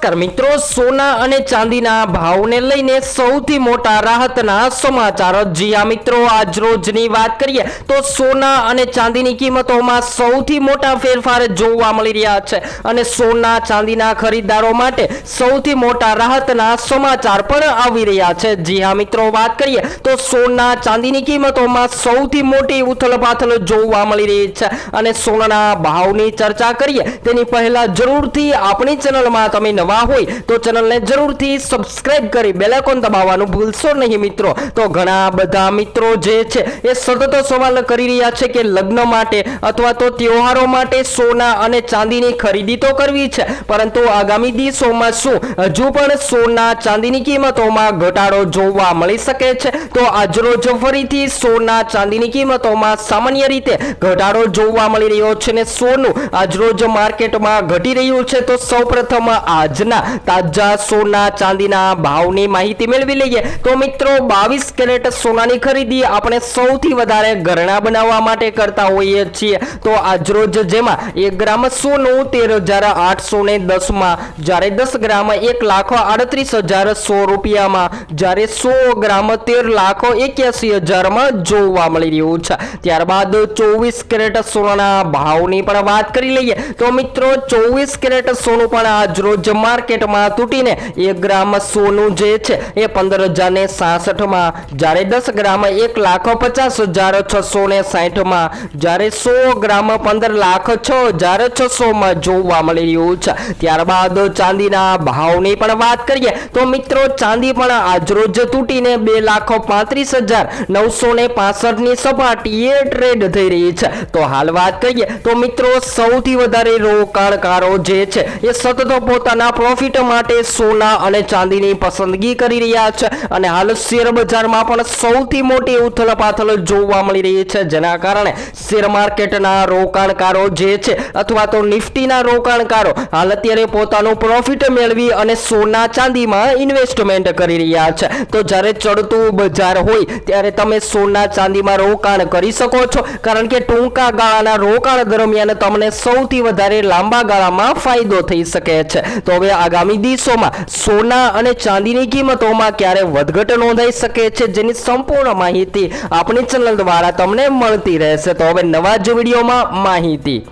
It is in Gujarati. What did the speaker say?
નમસ્કાર મિત્રો, સોના અને ચાંદીના ભાવને લઈને સૌથી મોટા રાહતના સમાચાર। જી હા મિત્રો, આજ રોજની વાત કરીએ તો સોના અને ચાંદીની કિંમતોમાં સૌથી મોટા ફેરફાર જોવા મળી રહ્યા છે અને સોના ચાંદીના ખરીદદારો માટે સૌથી મોટા રાહતના સમાચાર પણ આવી રહ્યા છે। જી હા મિત્રો, વાત કરીએ તો સોના ચાંદીની કિંમતોમાં સૌથી મોટી ઉથલપાથલ જોવા મળી રહી છે અને સોનાના ભાવની ચર્ચા કરીએ તેની પહેલા જરૂરથી આપણી ચેનલમાં તમે નવા હોય તો ચેનલને જરૂરથી સબસ્ક્રાઇબ કરી બેલ આઇકોન દબાવવાનું ભૂલશો નહીં મિત્રો। તો ઘણા બધા મિત્રો જે છે એ સતત સવાલ કરી રહ્યા છે કે લગ્ન માટે અથવા તો તહેવારો માટે સોના અને ચાંદીની ખરીદી તો કરવી છે, પરંતુ આગામી દિવસોમાં શું હજુ પણ સોના ચાંદીની કિંમતોમાં ઘટાડો જોવા મળી શકે છે? તો આજરોજ ફરીથી સોના ચાંદીની કિંમતોમાં સામાન્ય રીતે ઘટાડો જોવા મળી રહ્યો છે ને સોનું આજરોજ માર્કેટમાં ઘટી રહ્યું છે। તો સૌપ્રથમ આજના તાજા સોના ચાંદીના ભાવની માહિતી મેળવી લઈએ। તો મિત્રો, 22 કેરેટ સોનાની ખરીદી આપણે સૌથી વધારે ઘરેણા બનાવવા માટે કરતા હોઈએ છીએ। તો આજરોજ જેમાં 1 ગ્રામ સોનું 13,810 માં, જ્યારે 10 ગ્રામ 1,38,100 રૂપિયામાં, જ્યારે 100 ગ્રામ 13,81,000 માં જોવા મળી રહ્યું છે। ત્યારબાદ 24 કેરેટ સોનાના ભાવની પણ વાત કરી લઈએ તો મિત્રો, 24 કેરેટ સોનું પણ આજરોજ માર્કેટમાં તૂટીને 1 ગ્રામ સોનું જે છે એ 15,066 માં, જ્યારે 10 ગ્રામ 1,50,660 માં, જ્યારે 100 ગ્રામ 15,06,600 માં જોવા મળી રહ્યું છે। ત્યારબાદ ચાંદીના ભાવની પણ વાત કરીએ તો મિત્રો, ચાંદી પણ આજરોજ તૂટીને 2,35,965 ની સપાટીએ ટ્રેડ થઈ રહી છે। તો હાલ વાત કરીએ તો મિત્રો, સૌથી વધારે રોકાણકારો જે છે એ સતત પોતાના પ્રોફિટ માટે સોના અને ચાંદીની પસંદગી કરી રહ્યા છે અને હાલ શેર બજારમાં પણ સૌથી મોટી ઉથલપાથલ જોવા મળી રહી છે, જેના કારણે શેર માર્કેટના રોકાણકારો જે છે અથવા તો નિફ્ટીના રોકાણકારો હાલ અત્યારે પોતાનું પ્રોફિટ મેળવી અને સોના ચાંદીમાં ઇન્વેસ્ટમેન્ટ કરી રહ્યા છે। તો જ્યારે ચડતું બજાર હોય ત્યારે તમે સોના ચાંદીમાં રોકાણ કરી શકો છો, કારણ કે ટૂંકા ગાળાના રોકાણ દરમિયાન તમને સૌથી વધારે લાંબા ગાળામાં ફાયદો થઈ શકે છે। તો હવે આગામી દિવસોમાં સોના અને ચાંદીની કિંમતોમાં ક્યારે વધઘટ નોંધાઈ શકે છે, જેની સંપૂર્ણ માહિતી આપણી ચેનલ દ્વારા તમને મળતી રહેશે। તો હવે નવા જ વિડીયોમાં માહિતી